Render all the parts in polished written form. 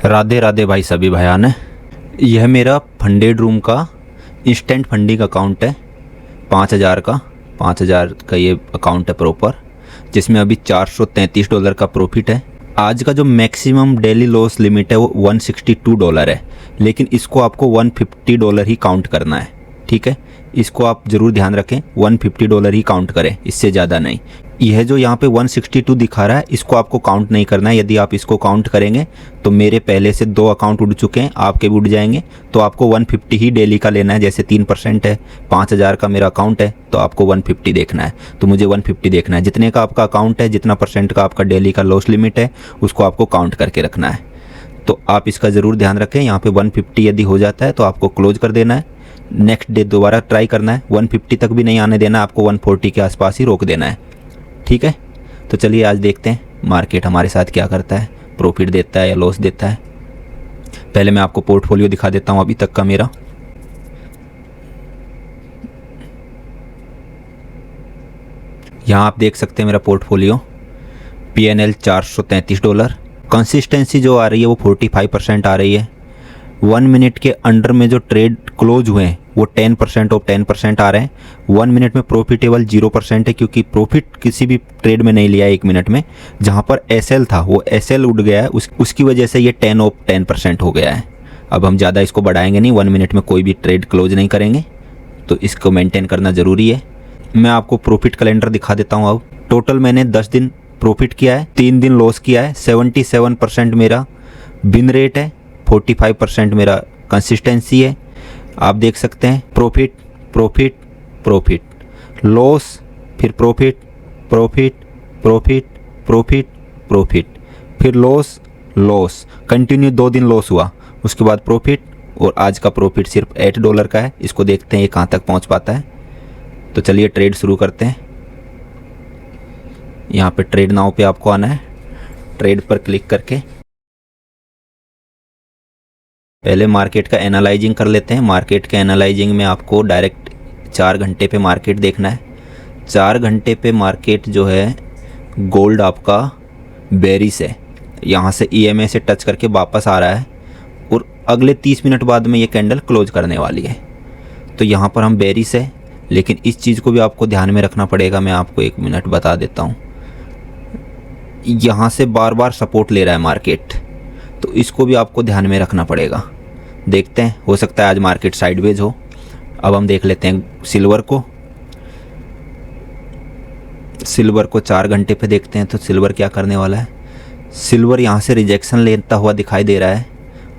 राधे राधे भाई सभी भाइयों ने। यह मेरा फंडेड रूम का इंस्टेंट फंडिंग अकाउंट है। 5,000 का ये अकाउंट है प्रॉपर, जिसमें अभी $433 का प्रॉफिट है। आज का जो मैक्सिमम डेली लॉस लिमिट है वो $162 है, लेकिन इसको आपको $150 ही काउंट करना है। ठीक है, इसको आप ज़रूर ध्यान रखें, $150 ही काउंट करें, इससे ज़्यादा नहीं। यह जो यहाँ पे 162 दिखा रहा है, इसको आपको काउंट नहीं करना है। यदि आप इसको काउंट करेंगे तो मेरे पहले से 2 अकाउंट उड़ चुके हैं, आपके भी उड़ जाएंगे। तो आपको 150 ही डेली का लेना है। जैसे 3% है, 5,000 का मेरा अकाउंट है, तो आपको 150 देखना है। तो मुझे 150 देखना है। जितने का आपका अकाउंट है, जितना % का आपका डेली का लॉस लिमिट है, उसको आपको काउंट करके रखना है। तो आप इसका ज़रूर ध्यान रखें। यहाँ पे 150 यदि हो जाता है तो आपको क्लोज कर देना है। नेक्स्ट डे दोबारा ट्राई करना है। 150 तक भी नहीं आने देना, आपको 140 के आसपास ही रोक देना है। ठीक है, तो चलिए आज देखते हैं मार्केट हमारे साथ क्या करता है, प्रॉफिट देता है या लॉस देता है। पहले मैं आपको पोर्टफोलियो दिखा देता हूँ अभी तक का मेरा। यहाँ आप देख सकते हैं मेरा पोर्टफोलियो PNL $433। कंसिस्टेंसी जो आ रही है वो 45% आ रही है। 1 मिनट के अंडर में जो ट्रेड क्लोज हुए हैं वो 10% ऑफ 10% आ रहे हैं। 1 मिनट में प्रॉफिटेबल 0% है, क्योंकि प्रॉफिट किसी भी ट्रेड में नहीं लिया है 1 मिनट में। जहाँ पर SL था वो SL उड़ गया है, उसकी वजह से ये 10 ऑफ 10% हो गया है। अब हम ज़्यादा इसको बढ़ाएंगे नहीं, 1 मिनट में कोई भी ट्रेड क्लोज नहीं करेंगे, तो इसको मेंटेन करना ज़रूरी है। मैं आपको प्रॉफिट कैलेंडर दिखा देता हूँ। अब टोटल मैंने 10 दिन प्रॉफिट किया है, 3 दिन लॉस किया है। 77% मेरा विन रेट है, 45% मेरा कंसिस्टेंसी है। आप देख सकते हैं प्रॉफिट प्रॉफिट प्रॉफिट, लॉस, फिर profit profit profit profit profit, फिर लॉस लॉस, कंटिन्यू 2 दिन लॉस हुआ, उसके बाद प्रॉफिट, और आज का प्रॉफिट सिर्फ $8 का है। इसको देखते हैं ये कहाँ तक पहुँच पाता है। तो चलिए ट्रेड शुरू करते हैं। यहाँ पे ट्रेड नाउ पे आपको आना है। ट्रेड पर क्लिक करके पहले मार्केट का एनालाइजिंग कर लेते हैं। मार्केट के एनालाइजिंग में आपको डायरेक्ट 4 घंटे पे मार्केट देखना है। 4 घंटे पे मार्केट जो है, गोल्ड आपका बेरिश है। यहाँ से EMA से टच करके वापस आ रहा है और अगले 30 मिनट बाद में ये कैंडल क्लोज करने वाली है। तो यहाँ पर हम बेरिश है, लेकिन इस चीज़ को भी आपको ध्यान में रखना पड़ेगा। मैं आपको 1 मिनट बता देता हूँ। यहाँ से बार बार सपोर्ट ले रहा है मार्केट, तो इसको भी आपको ध्यान में रखना पड़ेगा। देखते हैं, हो सकता है आज मार्केट साइडवेज हो। अब हम देख लेते हैं सिल्वर को। सिल्वर को 4 घंटे पे देखते हैं तो सिल्वर क्या करने वाला है। सिल्वर यहाँ से रिजेक्शन लेता हुआ दिखाई दे रहा है।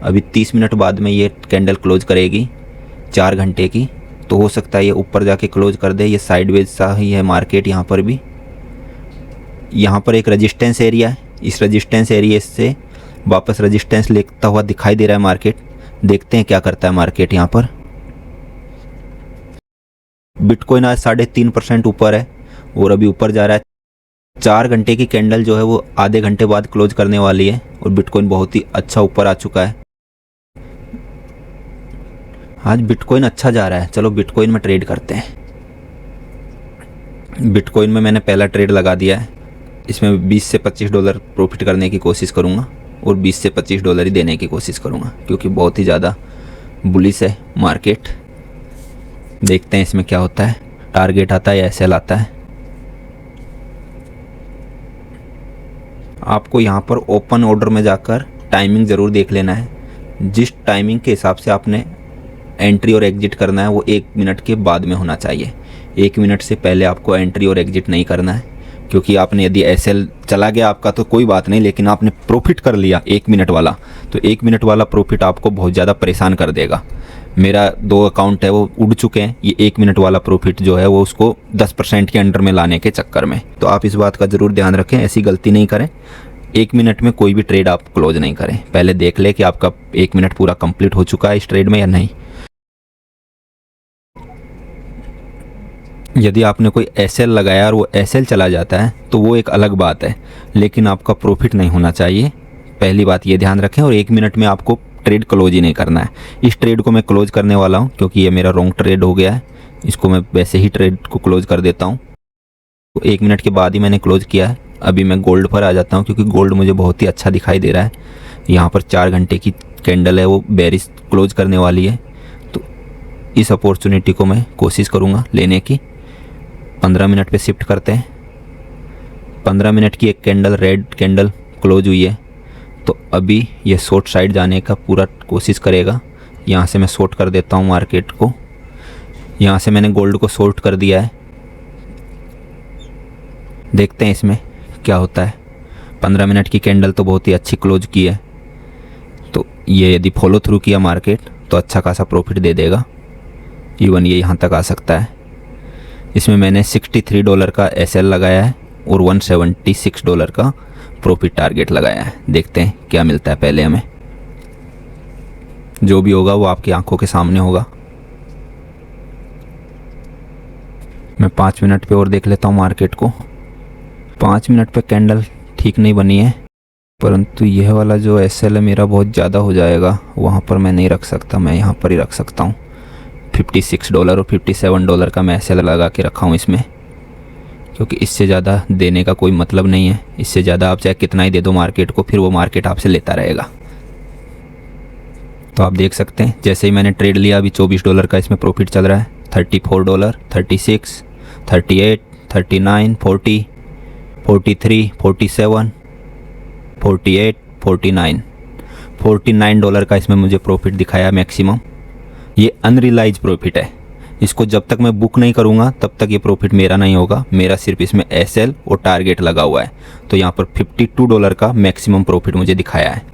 अभी 30 मिनट बाद में ये कैंडल क्लोज करेगी 4 घंटे की, तो हो सकता है ये ऊपर जाके क्लोज कर दे। ये साइडवेज सा ही है मार्केट। यहाँ पर भी, यहाँ पर एक रेजिस्टेंस एरिया है। इस रेजिस्टेंस एरिया से वापस रेजिस्टेंस लेता हुआ दिखाई दे रहा है मार्केट। देखते हैं क्या करता है मार्केट। यहाँ पर बिटकॉइन आज 3.5% ऊपर है और अभी ऊपर जा रहा है। 4 घंटे की कैंडल जो है वो आधे घंटे बाद क्लोज करने वाली है और बिटकॉइन बहुत ही अच्छा ऊपर आ चुका है। आज बिटकॉइन अच्छा जा रहा है। चलो बिटकॉइन में ट्रेड करते हैं। बिटकॉइन में मैंने पहला ट्रेड लगा दिया है। इसमें $20 से $25 प्रॉफिट करने की कोशिश करूँगा और $20 से $25 ही देने की कोशिश करूँगा, क्योंकि बहुत ही ज़्यादा बुलिश है मार्केट। देखते हैं इसमें क्या होता है। टारगेट आता है या SL आता है। आपको यहाँ पर ओपन ऑर्डर में जाकर टाइमिंग ज़रूर देख लेना है। जिस टाइमिंग के हिसाब से आपने एंट्री और एग्जिट करना है वो 1 मिनट के बाद में होना चाहिए। 1 मिनट से पहले आपको एंट्री और एग्जिट नहीं करना है, क्योंकि आपने यदि SL चला गया आपका तो कोई बात नहीं, लेकिन आपने प्रॉफिट कर लिया 1 मिनट वाला, तो 1 मिनट वाला प्रॉफिट आपको बहुत ज़्यादा परेशान कर देगा। मेरा 2 अकाउंट है वो उड़ चुके हैं। ये 1 मिनट वाला प्रॉफिट जो है वो उसको 10% के अंडर में लाने के चक्कर में। तो आप इस बात का ज़रूर ध्यान रखें, ऐसी गलती नहीं करें। 1 मिनट में कोई भी ट्रेड आप क्लोज नहीं करें। पहले देख ले कि आपका 1 मिनट पूरा कंप्लीट हो चुका है इस ट्रेड में या नहीं। यदि आपने कोई SL लगाया और वो SL चला जाता है तो वो एक अलग बात है, लेकिन आपका प्रॉफिट नहीं होना चाहिए। पहली बात ये ध्यान रखें। और 1 मिनट में आपको ट्रेड क्लोज ही नहीं करना है। इस ट्रेड को मैं क्लोज करने वाला हूँ, क्योंकि ये मेरा रॉन्ग ट्रेड हो गया है। इसको मैं वैसे ही ट्रेड को क्लोज कर देता हूँ। तो 1 मिनट के बाद ही मैंने क्लोज किया है। अभी मैं गोल्ड पर आ जाता हूँ, क्योंकि गोल्ड मुझे बहुत ही अच्छा दिखाई दे रहा है। यहाँ पर 4 घंटे की कैंडल है, वो बेरिश क्लोज करने वाली है। तो इस अपॉर्चुनिटी को मैं कोशिश करूँगा लेने की। 15 मिनट पे शिफ्ट करते हैं। 15 मिनट की एक कैंडल, रेड कैंडल क्लोज हुई है, तो अभी ये शॉर्ट साइड जाने का पूरा कोशिश करेगा। यहाँ से मैं शॉर्ट कर देता हूँ मार्केट को। यहाँ से मैंने गोल्ड को शॉर्ट कर दिया है। देखते हैं इसमें क्या होता है। 15 मिनट की कैंडल तो बहुत ही अच्छी क्लोज की है, तो ये यदि फॉलो थ्रू किया मार्केट तो अच्छा खासा प्रॉफिट दे देगा। इवन ये यहाँ तक आ सकता है। इसमें मैंने $63 का SL लगाया है और $176 का प्रॉफिट टारगेट लगाया है। देखते हैं क्या मिलता है पहले हमें। जो भी होगा वो आपकी आंखों के सामने होगा। मैं 5 मिनट पे और देख लेता हूँ मार्केट को। 5 मिनट पे कैंडल ठीक नहीं बनी है, परंतु यह वाला जो SL है मेरा बहुत ज़्यादा हो जाएगा, वहाँ पर मैं नहीं रख सकता, मैं यहाँ पर ही रख सकता हूँ। $56 और $57 का मैं SL लगा के रखा हूँ इसमें, क्योंकि इससे ज़्यादा देने का कोई मतलब नहीं है। इससे ज़्यादा आप चाहे कितना ही दे दो मार्केट को, फिर वो मार्केट आपसे लेता रहेगा। तो आप देख सकते हैं जैसे ही मैंने ट्रेड लिया, अभी $24 का इसमें प्रॉफिट चल रहा है। $34, $36, $38, $39, $40, $43, $47, $48, $49, $49 का इसमें मुझे प्रॉफिट दिखाया मैक्सिमम। ये अनरियलाइज प्रॉफिट है। इसको जब तक मैं बुक नहीं करूँगा तब तक ये प्रॉफिट मेरा नहीं होगा। मेरा सिर्फ इसमें SL और टारगेट लगा हुआ है। तो यहाँ पर $52 का मैक्सिमम प्रॉफिट मुझे दिखाया है।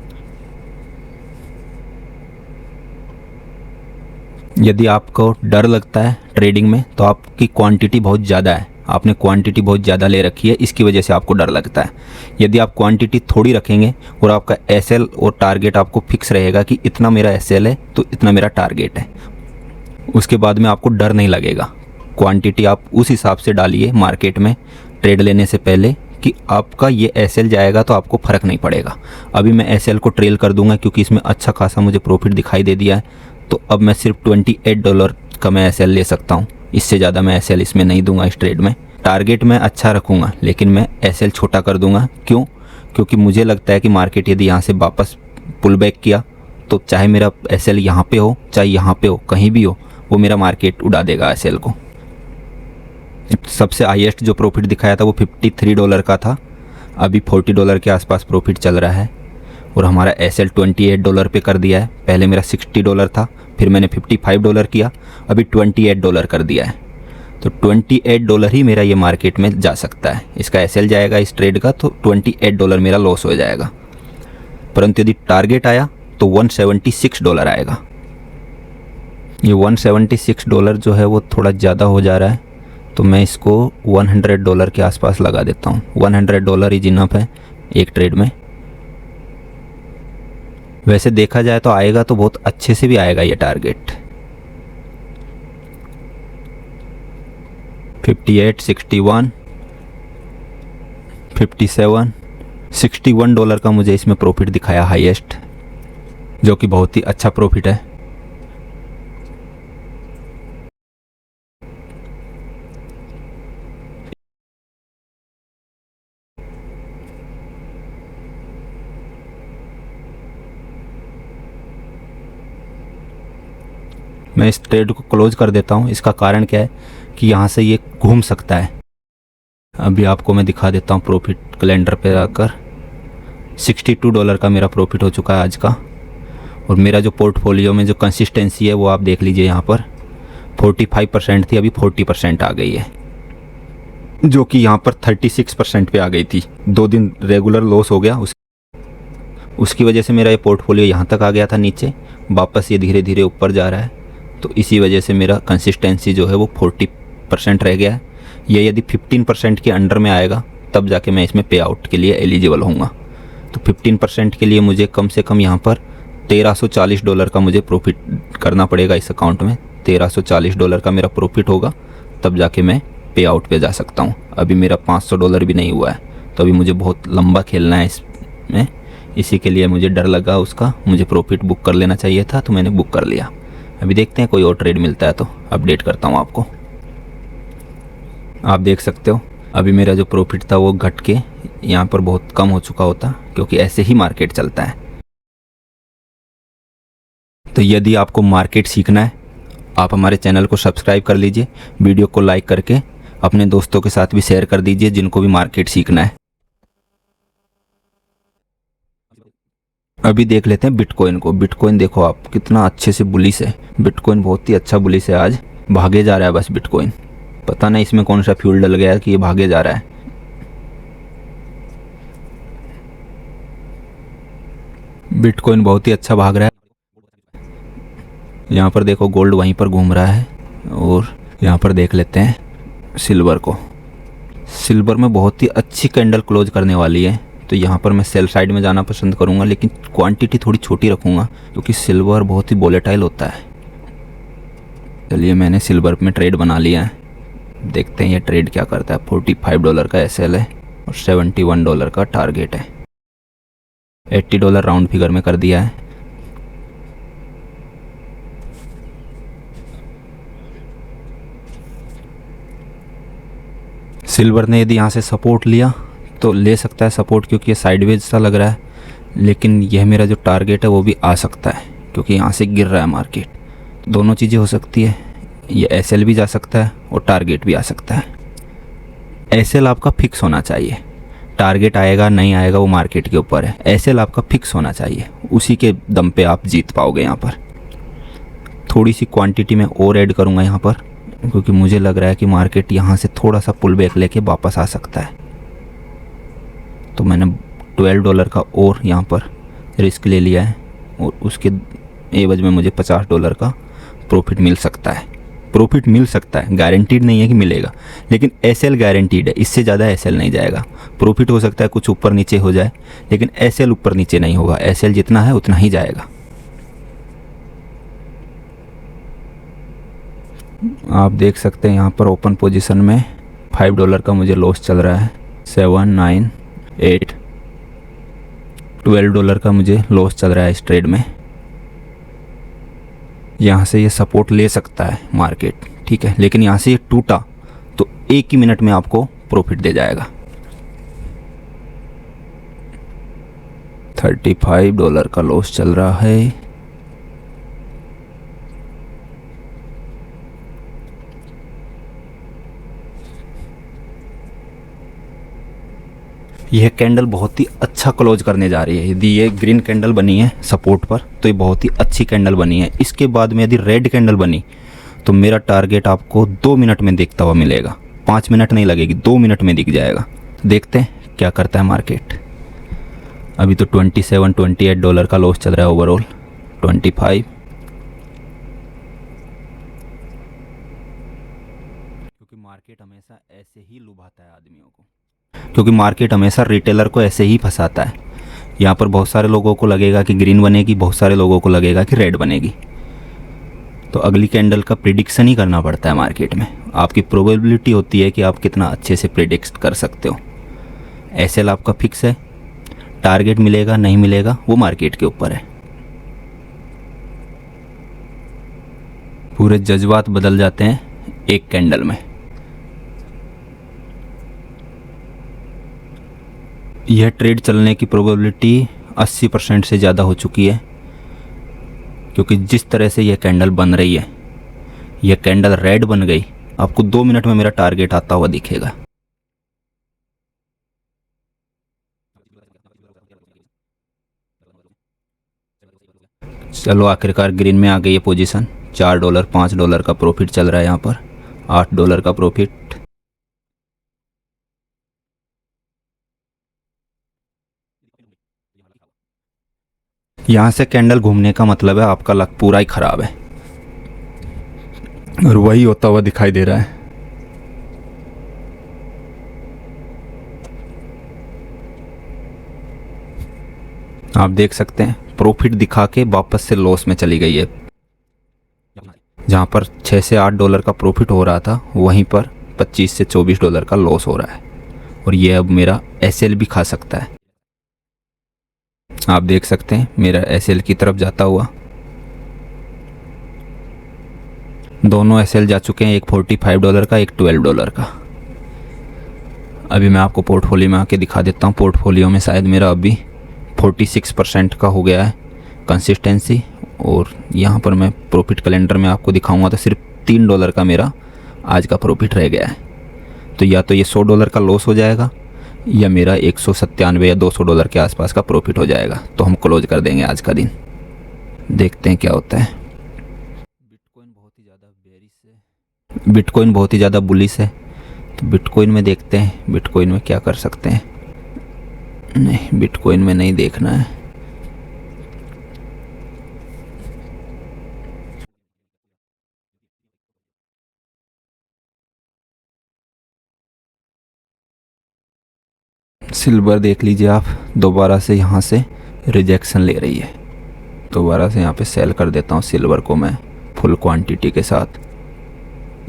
यदि आपको डर लगता है ट्रेडिंग में तो आपकी क्वांटिटी बहुत ज़्यादा है, आपने क्वांटिटी बहुत ज़्यादा ले रखी है, इसकी वजह से आपको डर लगता है। यदि आप क्वांटिटी थोड़ी रखेंगे और आपका SL और टारगेट आपको फिक्स रहेगा कि इतना मेरा SL है तो इतना मेरा टारगेट है, उसके बाद में आपको डर नहीं लगेगा। क्वांटिटी आप उस हिसाब से डालिए मार्केट में ट्रेड लेने से पहले कि आपका ये SL जाएगा तो आपको फ़र्क नहीं पड़ेगा। अभी मैं SL को ट्रेल कर दूंगा क्योंकि इसमें अच्छा खासा मुझे प्रॉफिट दिखाई दे दिया है। तो अब मैं सिर्फ $28 का मैं SL ले सकता हूँ, इससे ज़्यादा मैं SL इसमें नहीं दूंगा इस ट्रेड में। टारगेट मैं अच्छा रखूँगा लेकिन मैं SL छोटा कर दूंगा। क्यों? क्योंकि मुझे लगता है कि मार्केट यदि यहाँ से वापस पुल बैक किया तो चाहे मेरा SL यहाँ पे हो चाहे यहाँ पे हो, कहीं भी हो, वो मेरा मार्केट उड़ा देगा SL को। सबसे हाईएस्ट जो प्रॉफिट दिखाया था वो $53 का था। अभी $40 के आसपास प्रॉफिट चल रहा है और हमारा SL $28 पे कर दिया है। पहले मेरा $60 था, फिर मैंने $55 किया, अभी $28 कर दिया है। तो $28 ही मेरा ये मार्केट में जा सकता है। इसका SL जाएगा इस ट्रेड का तो $28 मेरा लॉस हो जाएगा। परंतु यदि टारगेट आया तो $176 आएगा। ये $176 जो है वो थोड़ा ज़्यादा हो जा रहा है, तो मैं इसको $100 के आसपास लगा देता हूँ। $100 इज इनफ है एक ट्रेड में। वैसे देखा जाए तो आएगा तो बहुत अच्छे से भी आएगा ये टारगेट। 58, 61, 57, $61 का मुझे इसमें प्रॉफिट दिखाया हाईएस्ट, जो कि बहुत ही अच्छा प्रॉफिट है। मैं इस ट्रेड को क्लोज कर देता हूँ। इसका कारण क्या है कि यहाँ से ये घूम सकता है। अभी आपको मैं दिखा देता हूँ प्रॉफिट कैलेंडर पे आकर। $62 का मेरा प्रॉफिट हो चुका है आज का। और मेरा जो पोर्टफोलियो में जो कंसिस्टेंसी है वो आप देख लीजिए, यहाँ पर 45% थी, अभी 40% आ गई है, जो कि यहाँ पर 36% पे आ गई थी। 2 दिन रेगुलर लॉस हो गया, उसकी वजह से मेरा ये पोर्टफोलियो यहाँ तक आ गया था नीचे, वापस ये धीरे धीरे ऊपर जा रहा है। तो इसी वजह से मेरा कंसिस्टेंसी जो है वो 40% रह गया है। ये यदि 15% के अंडर में आएगा तब जाके मैं इसमें पे आउट के लिए एलिजिबल होऊंगा। तो 15% के लिए मुझे कम से कम यहाँ पर $1340 का मुझे प्रॉफिट करना पड़ेगा इस अकाउंट में। $1340 का मेरा प्रॉफिट होगा तब जाके मैं पे आउट पे जा सकता हूँ। अभी मेरा $500 भी नहीं हुआ है, तो अभी मुझे बहुत लंबा खेलना है इसमें। इसी के लिए मुझे डर लगा उसका, मुझे प्रॉफिट बुक कर लेना चाहिए था, तो मैंने बुक कर लिया। अभी देखते हैं कोई और ट्रेड मिलता है तो अपडेट करता हूँ आपको। आप देख सकते हो अभी मेरा जो प्रॉफिट था वो घट के यहाँ पर बहुत कम हो चुका होता, क्योंकि ऐसे ही मार्केट चलता है। तो यदि आपको मार्केट सीखना है, आप हमारे चैनल को सब्सक्राइब कर लीजिए, वीडियो को लाइक करके अपने दोस्तों के साथ भी शेयर कर दीजिए जिनको भी मार्केट सीखना है। अभी देख लेते हैं बिटकॉइन को। बिटकॉइन देखो आप कितना अच्छे से बुलिश है। बिटकॉइन बहुत ही अच्छा बुलिश है, आज भागे जा रहा है बस बिटकॉइन। पता नहीं इसमें कौन सा फ्यूल डल गया है कि ये भागे जा रहा है। बिटकॉइन बहुत ही अच्छा भाग रहा है। यहाँ पर देखो गोल्ड वहीं पर घूम रहा है। और यहाँ पर देख लेते हैं सिल्वर को। सिल्वर में बहुत ही अच्छी कैंडल क्लोज करने वाली है, तो यहाँ पर मैं सेल साइड में जाना पसंद करूँगा, लेकिन क्वांटिटी थोड़ी छोटी रखूँगा क्योंकि सिल्वर बहुत ही वोलेटाइल होता है। चलिए मैंने सिल्वर में ट्रेड बना लिया है, देखते हैं ये ट्रेड क्या करता है। $45 का एसएल है और $71 का टारगेट है। $80 राउंड फिगर में कर दिया है। सिल्वर ने यदि यहाँ से सपोर्ट लिया तो ले सकता है सपोर्ट, क्योंकि ये साइडवेज सा लग रहा है, लेकिन यह मेरा जो टारगेट है वो भी आ सकता है क्योंकि यहाँ से गिर रहा है मार्केट। दोनों चीज़ें हो सकती है, ये एसएल भी जा सकता है और टारगेट भी आ सकता है। एसएल आपका फिक्स होना चाहिए, टारगेट आएगा नहीं आएगा वो मार्केट के ऊपर है। एसएल आपका फिक्स होना चाहिए, उसी के दम पे आप जीत पाओगे। यहाँ पर थोड़ी सी क्वांटिटी में और ऐड करूँगा यहाँ पर, क्योंकि मुझे लग रहा है कि मार्केट यहाँ से थोड़ा सा पुल बैक लेके वापस आ सकता है। तो मैंने $12 का और यहाँ पर रिस्क ले लिया है और उसके एवज में मुझे $50 का प्रॉफिट मिल सकता है। प्रॉफिट मिल सकता है, गारंटीड नहीं है कि मिलेगा, लेकिन एसएल गारंटीड है। इससे ज़्यादा एसएल नहीं जाएगा। प्रॉफिट हो सकता है कुछ ऊपर नीचे हो जाए, लेकिन एसएल ऊपर नीचे नहीं होगा। एसएल जितना है उतना ही जाएगा। आप देख सकते हैं यहाँ पर ओपन पोजीशन में $5 का मुझे लॉस चल रहा है। 7, 9, 8, $12 का मुझे लॉस चल रहा है इस ट्रेड में। यहाँ से ये सपोर्ट ले सकता है मार्केट, ठीक है, लेकिन यहाँ से ये टूटा तो एक ही मिनट में आपको प्रॉफिट दे जाएगा। $35 का लॉस चल रहा है। यह कैंडल बहुत ही अच्छा क्लोज करने जा रही है। यदि ये ग्रीन कैंडल बनी है सपोर्ट पर तो ये बहुत ही अच्छी कैंडल बनी है। इसके बाद में यदि रेड कैंडल बनी तो मेरा टारगेट आपको 2 मिनट में दिखता हुआ मिलेगा। 5 मिनट नहीं लगेगी, 2 मिनट में दिख जाएगा। देखते हैं क्या करता है मार्केट। अभी तो $27-28 का लॉस चल रहा है ओवरऑल। 25, क्योंकि मार्केट हमेशा ऐसे ही लुभाता है आदमियों को, क्योंकि मार्केट हमेशा रिटेलर को ऐसे ही फंसाता है। यहाँ पर बहुत सारे लोगों को लगेगा कि ग्रीन बनेगी, बहुत सारे लोगों को लगेगा कि रेड बनेगी। तो अगली कैंडल का प्रिडिक्शन ही करना पड़ता है मार्केट में। आपकी प्रोबेबिलिटी होती है कि आप कितना अच्छे से प्रिडिक्ट कर सकते हो। एसएल आपका फिक्स है, टारगेट मिलेगा नहीं मिलेगा वो मार्केट के ऊपर है। पूरे जज्बात बदल जाते हैं एक कैंडल में। यह ट्रेड चलने की प्रोबेबिलिटी 80% से ज़्यादा हो चुकी है, क्योंकि जिस तरह से यह कैंडल बन रही है, यह कैंडल रेड बन गई, आपको 2 मिनट में मेरा टारगेट आता हुआ दिखेगा। चलो आखिरकार ग्रीन में आ गई है पोजीशन। $4, $5 का प्रॉफिट चल रहा है यहाँ पर। $8 का प्रॉफिट। यहाँ से कैंडल घूमने का मतलब है आपका लक पूरा ही खराब है, और वही होता हुआ दिखाई दे रहा है। आप देख सकते हैं प्रॉफिट दिखा के वापस से लॉस में चली गई है। जहाँ पर $6 से $8 का प्रॉफिट हो रहा था, वहीं पर $25 से $24 का लॉस हो रहा है, और ये अब मेरा एसएल भी खा सकता है। आप देख सकते हैं मेरा एसएल की तरफ जाता हुआ। दोनों एसएल जा चुके हैं, एक $45 का, एक $12 का। अभी मैं आपको पोर्टफोलियो में आके दिखा देता हूँ। पोर्टफोलियो में शायद मेरा अभी 46% का हो गया है कंसिस्टेंसी, और यहाँ पर मैं प्रॉफिट कैलेंडर में आपको दिखाऊंगा तो सिर्फ $3 का मेरा आज का प्रॉफिट रह गया है। तो या तो ये $100 का लॉस हो जाएगा या मेरा 197 या $200 के आसपास का प्रॉफिट हो जाएगा। तो हम क्लोज कर देंगे आज का दिन, देखते हैं क्या होता है। बिटकॉइन बहुत ही ज़्यादा बुलिश है, तो बिटकॉइन में देखते हैं बिटकॉइन में क्या कर सकते हैं। नहीं, बिटकॉइन में नहीं देखना है। सिल्वर देख लीजिए आप, दोबारा से यहाँ से रिजेक्शन ले रही है। दोबारा से यहाँ पे सेल कर देता हूँ सिल्वर को मैं फुल क्वांटिटी के साथ।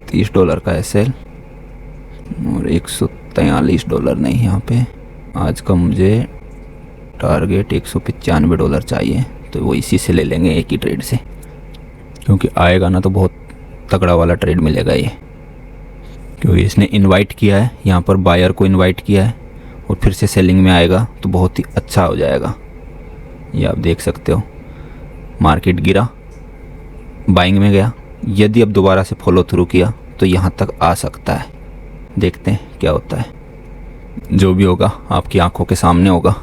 $30 का है सेल और $143 नहीं, यहाँ पे आज का मुझे टारगेट $195 चाहिए, तो वो इसी से ले लेंगे एक ही ट्रेड से, क्योंकि आएगा ना तो बहुत तगड़ा वाला ट्रेड मिलेगा ये। क्योंकि इसने इनवाइट किया है, यहाँ पर बायर को इनवाइट किया है और फिर से सेलिंग में आएगा तो बहुत ही अच्छा हो जाएगा। ये आप देख सकते हो, मार्केट गिरा, बाइंग में गया, यदि अब दोबारा से फॉलो थ्रू किया तो यहाँ तक आ सकता है। देखते हैं क्या होता है, जो भी होगा आपकी आंखों के सामने होगा।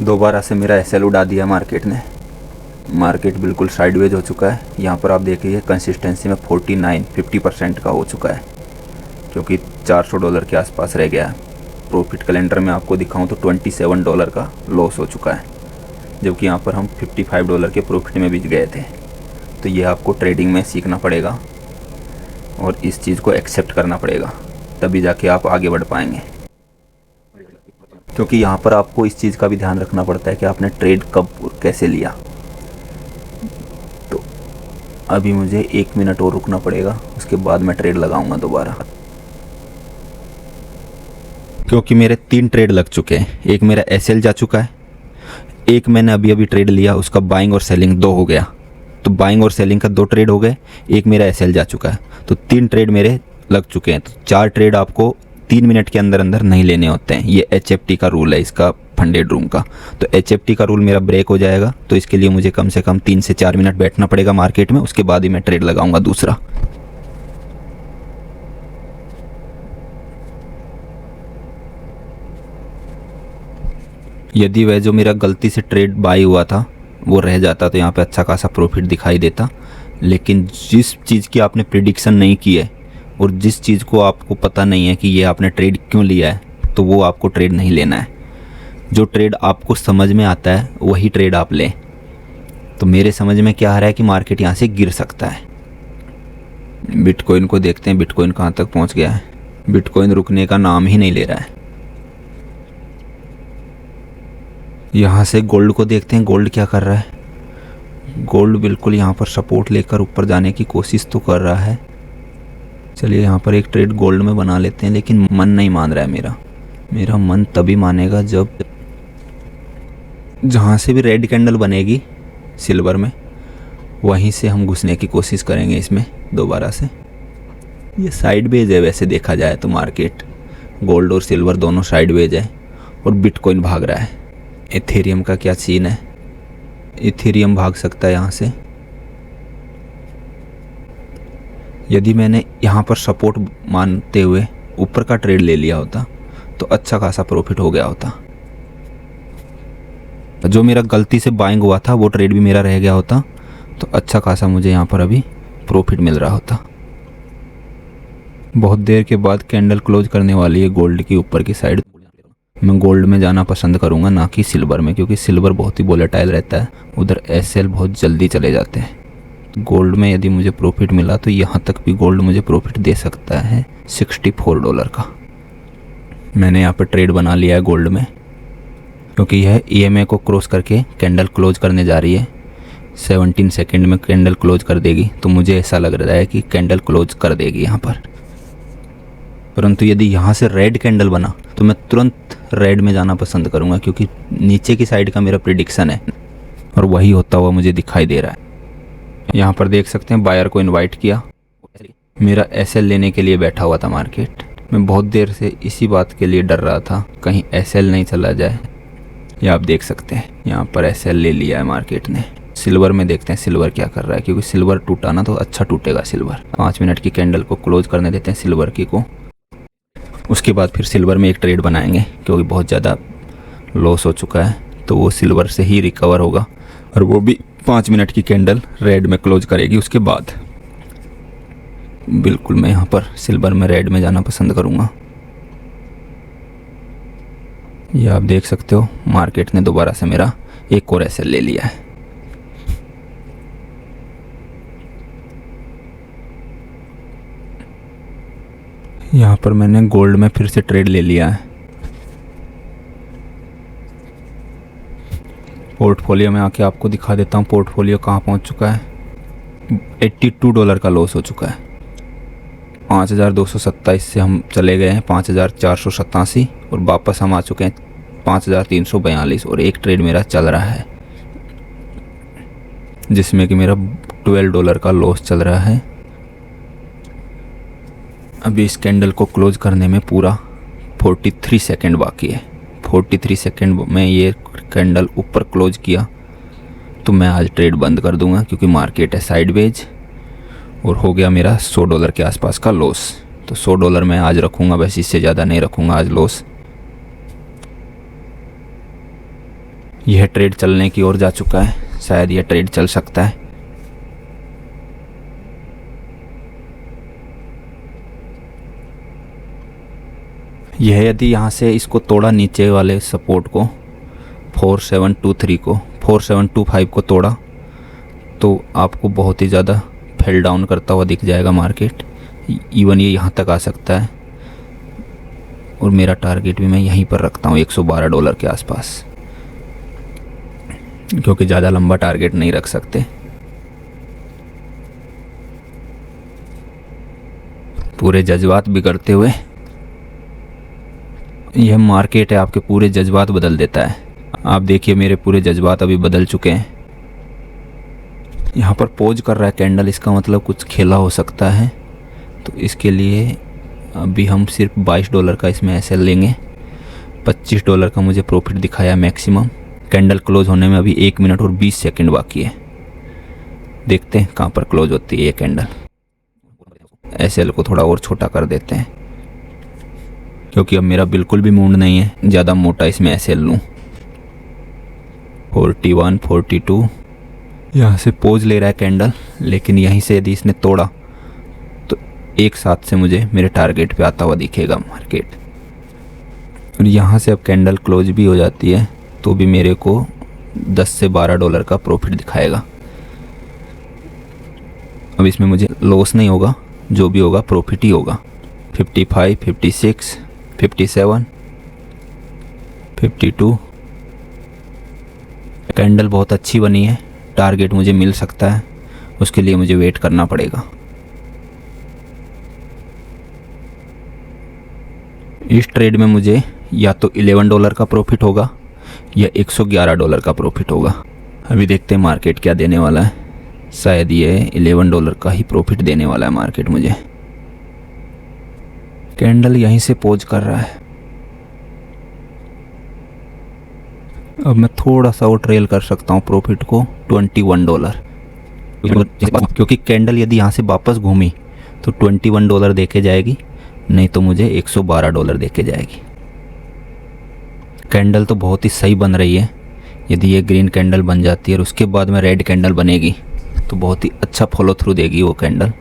दोबारा से मेरा एसएल उड़ा दिया मार्केट ने। मार्केट बिल्कुल साइडवेज हो चुका है। यहाँ पर आप देखिए कंसिस्टेंसी में 50% का हो चुका है, क्योंकि $400 के आसपास रह गया है। प्रॉफिट कैलेंडर में आपको दिखाऊं तो $27 का लॉस हो चुका है, जबकि यहाँ पर हम $55 के प्रॉफिट में बिक गए थे। तो ये आपको ट्रेडिंग में सीखना पड़ेगा और इस चीज़ को एक्सेप्ट करना पड़ेगा, तभी जाके आप आगे बढ़ पाएंगे। क्योंकि यहाँ पर आपको इस चीज़ का भी ध्यान रखना पड़ता है कि आपने ट्रेड कब और कैसे लिया। तो अभी मुझे 1 मिनट और रुकना पड़ेगा, उसके बाद मैं ट्रेड लगाऊंगा दोबारा, क्योंकि मेरे 3 ट्रेड लग चुके हैं। एक मेरा एसएल जा चुका है, एक मैंने अभी ट्रेड लिया, उसका बाइंग और सेलिंग 2 हो गया, तो बाइंग और सेलिंग का 2 ट्रेड हो गए। एक मेरा एसएल जा चुका है, तो 3 ट्रेड मेरे लग चुके हैं। तो 4 ट्रेड आपको 3 मिनट के अंदर अंदर नहीं लेने होते हैं। ये HFT का रूल है इसका, फंडेड रूम का। तो HFT का रूल मेरा ब्रेक हो जाएगा, तो इसके लिए मुझे कम से कम 3 से 4 मिनट बैठना पड़ेगा मार्केट में, उसके बाद ही मैं ट्रेड लगाऊंगा दूसरा। यदि वह जो मेरा गलती से ट्रेड बाई हुआ था वो रह जाता तो यहाँ पे अच्छा खासा प्रॉफिट दिखाई देता। लेकिन जिस चीज़ की आपने प्रिडिक्शन नहीं की है और जिस चीज़ को आपको पता नहीं है कि ये आपने ट्रेड क्यों लिया है, तो वो आपको ट्रेड नहीं लेना है। जो ट्रेड आपको समझ में आता है वही ट्रेड आप लें। तो मेरे समझ में क्या आ रहा है कि मार्केट यहाँ से गिर सकता है। बिटकॉइन को देखते हैं, बिटकॉइन कहाँ तक पहुँच गया है। बिटकॉइन रुकने का नाम ही नहीं ले रहा है। यहाँ से गोल्ड को देखते हैं, गोल्ड क्या कर रहा है। गोल्ड बिल्कुल यहाँ पर सपोर्ट लेकर ऊपर जाने की कोशिश तो कर रहा है। चलिए यहाँ पर एक ट्रेड गोल्ड में बना लेते हैं, लेकिन मन नहीं मान रहा है मेरा मन तभी मानेगा जब जहाँ से भी रेड कैंडल बनेगी सिल्वर में, वहीं से हम घुसने की कोशिश करेंगे इसमें दोबारा से। ये साइडवेज है वैसे देखा जाए तो मार्केट, गोल्ड और सिल्वर दोनों साइडवेज है और बिटकॉइन भाग रहा है। इथेरियम का क्या सीन है, इथेरियम भाग सकता है यहाँ से। यदि मैंने यहाँ पर सपोर्ट मानते हुए ऊपर का ट्रेड ले लिया होता तो अच्छा खासा प्रॉफिट हो गया होता। जो मेरा गलती से बाइंग हुआ था वो ट्रेड भी मेरा रह गया होता, तो अच्छा खासा मुझे यहाँ पर अभी प्रॉफिट मिल रहा होता। बहुत देर के बाद कैंडल क्लोज करने वाली है गोल्ड की ऊपर की साइड। मैं गोल्ड में जाना पसंद करूँगा, ना कि सिल्वर में, क्योंकि सिल्वर बहुत ही वोलेटाइल रहता है, उधर एसएल बहुत जल्दी चले जाते हैं। गोल्ड में यदि मुझे प्रॉफिट मिला तो यहाँ तक भी गोल्ड मुझे प्रॉफिट दे सकता है $64 का। मैंने यहाँ पर ट्रेड बना लिया है गोल्ड में, क्योंकि यह EMA को क्रॉस करके कैंडल क्लोज करने जा रही है। 17 सेकेंड में कैंडल क्लोज कर देगी, तो मुझे ऐसा लग रहा है कि कैंडल क्लोज कर देगी यहाँ पर। परंतु यदि यहाँ से रेड कैंडल बना तो मैं तुरंत रेड में जाना पसंद करूँगा, क्योंकि नीचे की साइड का मेरा प्रिडिक्शन है और वही होता हुआ मुझे दिखाई दे रहा है। यहाँ पर देख सकते हैं बायर को इनवाइट किया, मेरा एसएल लेने के लिए बैठा हुआ था मार्केट। मैं बहुत देर से इसी बात के लिए डर रहा था कहीं एसएल नहीं चला जाए, ये आप देख सकते हैं यहाँ पर एसएल ले लिया है मार्केट ने। सिल्वर में देखते हैं सिल्वर क्या कर रहा है, क्योंकि सिल्वर टूटा ना तो अच्छा टूटेगा सिल्वर। 5 मिनट की कैंडल को क्लोज करने देते हैं सिल्वर की को, उसके बाद फिर सिल्वर में एक ट्रेड बनाएंगे, क्योंकि बहुत ज़्यादा लॉस हो चुका है तो वो सिल्वर से ही रिकवर होगा, और वो भी 5 मिनट की कैंडल रेड में क्लोज करेगी उसके बाद। बिल्कुल मैं यहाँ पर सिल्वर में रेड में जाना पसंद करूँगा। ये आप देख सकते हो मार्केट ने दोबारा से मेरा एक और एसएल ले लिया है। यहाँ पर मैंने गोल्ड में फिर से ट्रेड ले लिया है। पोर्टफोलियो में आके आपको दिखा देता हूँ पोर्टफोलियो कहाँ पहुँच चुका है। $82 का लॉस हो चुका है। 5227 से हम चले गए हैं 5487 और वापस हम आ चुके हैं 5342 और एक ट्रेड मेरा चल रहा है जिसमें कि मेरा $12 का लॉस चल रहा है। अभी इस कैंडल को क्लोज करने में पूरा 43 सेकंड बाकी है। 43 सेकंड में ये कैंडल ऊपर क्लोज किया तो मैं आज ट्रेड बंद कर दूंगा, क्योंकि मार्केट है साइडवेज और हो गया मेरा $100 के आसपास का लॉस। तो $100 मैं आज रखूंगा, बस इससे ज़्यादा नहीं रखूंगा आज लॉस। यह ट्रेड चलने की ओर जा चुका है, शायद यह ट्रेड चल सकता है। यह यदि यहाँ से इसको तोड़ा नीचे वाले सपोर्ट को 4723 को 4725 को तोड़ा तो आपको बहुत ही ज़्यादा फेल डाउन करता हुआ दिख जाएगा मार्केट। इवन ये यहाँ तक आ सकता है और मेरा टारगेट भी मैं यहीं पर रखता हूँ $112 के आसपास, क्योंकि ज़्यादा लंबा टारगेट नहीं रख सकते। पूरे जज्बात बिगड़ते हुए यह मार्केट है, आपके पूरे जज्बात बदल देता है। आप देखिए मेरे पूरे जज्बात अभी बदल चुके हैं। यहाँ पर पोज कर रहा है कैंडल, इसका मतलब कुछ खेला हो सकता है। तो इसके लिए अभी हम सिर्फ $22 का इसमें एसएल लेंगे। $25 का मुझे प्रॉफिट दिखाया मैक्सिमम। कैंडल क्लोज होने में अभी 1 मिनट और 20 सेकंड बाकी है। देखते हैं कहाँ पर क्लोज होती है ये कैंडल। एसएल को थोड़ा और छोटा कर देते हैं, क्योंकि अब मेरा बिल्कुल भी मूड नहीं है ज़्यादा मोटा इसमें एसएल लूँ। 41 42 यहाँ से पोज ले रहा है कैंडल, लेकिन यहीं से यदि इसने तोड़ा तो एक साथ से मुझे मेरे टारगेट पे आता हुआ दिखेगा मार्केट। और यहाँ से अब कैंडल क्लोज भी हो जाती है तो भी मेरे को $10 से $12 का प्रॉफिट दिखाएगा। अब इसमें मुझे लॉस नहीं होगा, जो भी होगा प्रॉफिट ही होगा। 55 56 57 52 कैंडल बहुत अच्छी बनी है। टारगेट मुझे मिल सकता है, उसके लिए मुझे वेट करना पड़ेगा। इस ट्रेड में मुझे या तो $11 का प्रॉफिट होगा या $111 का प्रॉफिट होगा। अभी देखते हैं मार्केट क्या देने वाला है। शायद ये $11 का ही प्रॉफिट देने वाला है मार्केट मुझे। कैंडल यहीं से पोज कर रहा है। अब मैं थोड़ा सा और ट्रेल कर सकता हूँ प्रॉफिट को $21, क्योंकि कैंडल यदि यहाँ से वापस घूमी तो $21 देके जाएगी, नहीं तो मुझे $112 देके जाएगी। कैंडल तो बहुत ही सही बन रही है। यदि ये ग्रीन कैंडल बन जाती है और उसके बाद में रेड कैंडल बनेगी तो बहुत ही अच्छा फॉलो थ्रू देगी वो कैंडल,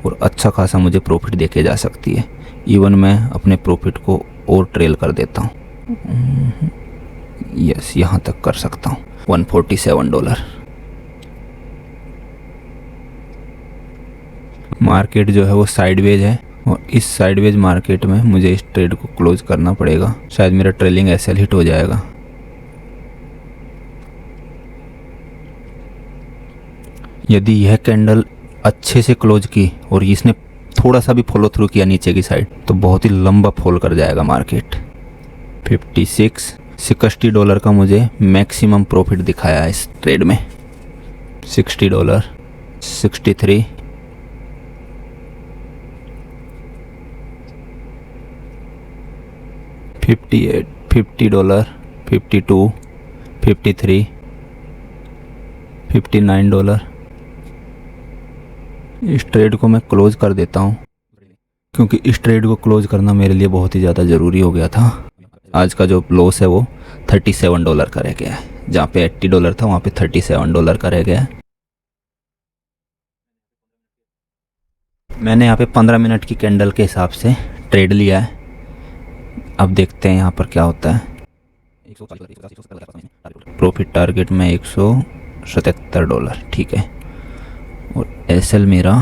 और अच्छा खासा मुझे प्रॉफिट देके जा सकती है। इवन मैं अपने प्रॉफिट को और ट्रेल कर देता हूँ। यस, यहाँ तक कर सकता हूँ $147। मार्केट जो है वो साइडवेज है और इस साइडवेज मार्केट में मुझे इस ट्रेड को क्लोज करना पड़ेगा। शायद मेरा ट्रेलिंग एसएल हिट हो जाएगा। यदि यह कैंडल अच्छे से क्लोज की और इसने थोड़ा सा भी फॉलो थ्रू किया नीचे की साइड तो बहुत ही लंबा फॉल कर जाएगा मार्केट। 56 $60 का मुझे मैक्सिमम प्रॉफिट दिखाया है इस ट्रेड में। $60 63 $58 $50 $52 53, $59। इस ट्रेड को मैं क्लोज़ कर देता हूँ, क्योंकि इस ट्रेड को क्लोज़ करना मेरे लिए बहुत ही ज़्यादा ज़रूरी हो गया था। आज का जो लॉस है वो $37 का रह गया है। जहाँ पे $80 था वहाँ पे $37 का रह गया है। मैंने यहाँ पे 15 मिनट की कैंडल के हिसाब से ट्रेड लिया है। अब देखते हैं यहाँ पर क्या होता है। प्रॉफिट टारगेट में $177, ठीक है। और एसएल मेरा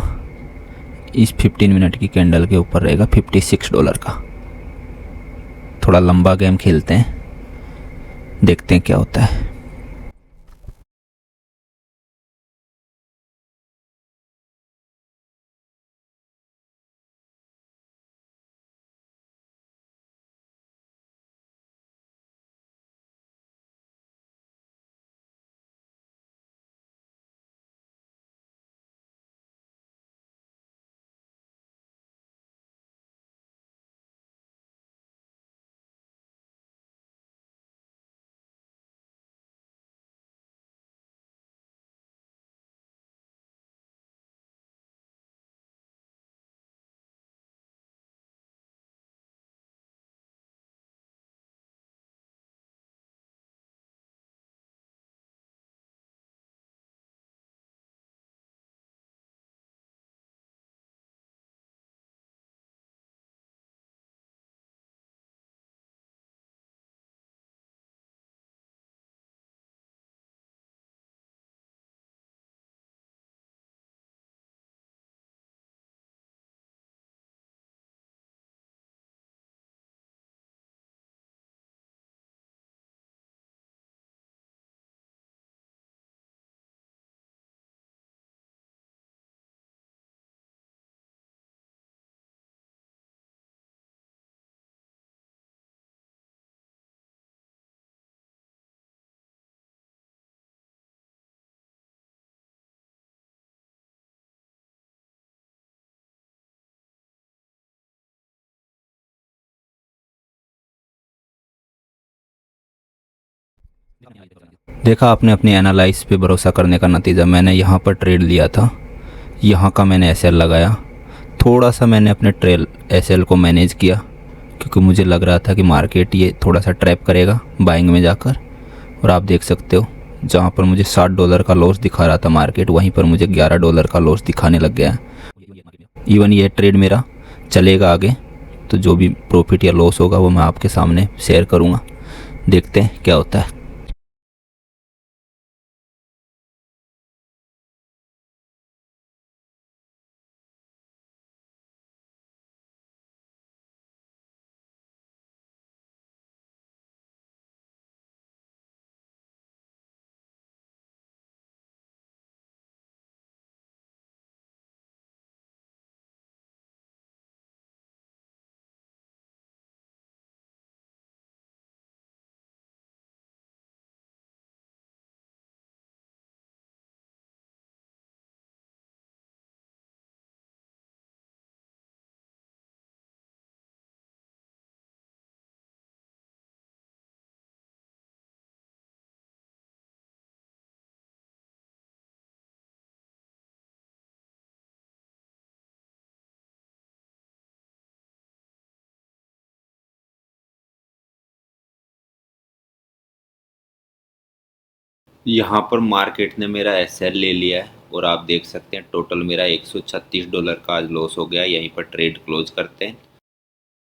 इस 15 मिनट की कैंडल के ऊपर रहेगा $56 का। थोड़ा लंबा गेम खेलते हैं, देखते हैं क्या होता है। देखा आपने अपनी एनालाइज पे भरोसा करने का नतीजा। मैंने यहाँ पर ट्रेड लिया था, यहाँ का मैंने एसएल लगाया। थोड़ा सा मैंने अपने ट्रेल एसएल को मैनेज किया, क्योंकि मुझे लग रहा था कि मार्केट ये थोड़ा सा ट्रैप करेगा बाइंग में जाकर। और आप देख सकते हो जहाँ पर मुझे $60 का लॉस दिखा रहा था मार्केट, वहीं पर मुझे $11 का लॉस दिखाने लग गया है। इवन ये ट्रेड मेरा चलेगा आगे, तो जो भी प्रॉफिट या लॉस होगा वो मैं आपके सामने शेयर करूँगा। देखते हैं क्या होता है। यहाँ पर मार्केट ने मेरा एसएल ले लिया है और आप देख सकते हैं टोटल मेरा $136 का आज लॉस हो गया। यहीं पर ट्रेड क्लोज करते हैं।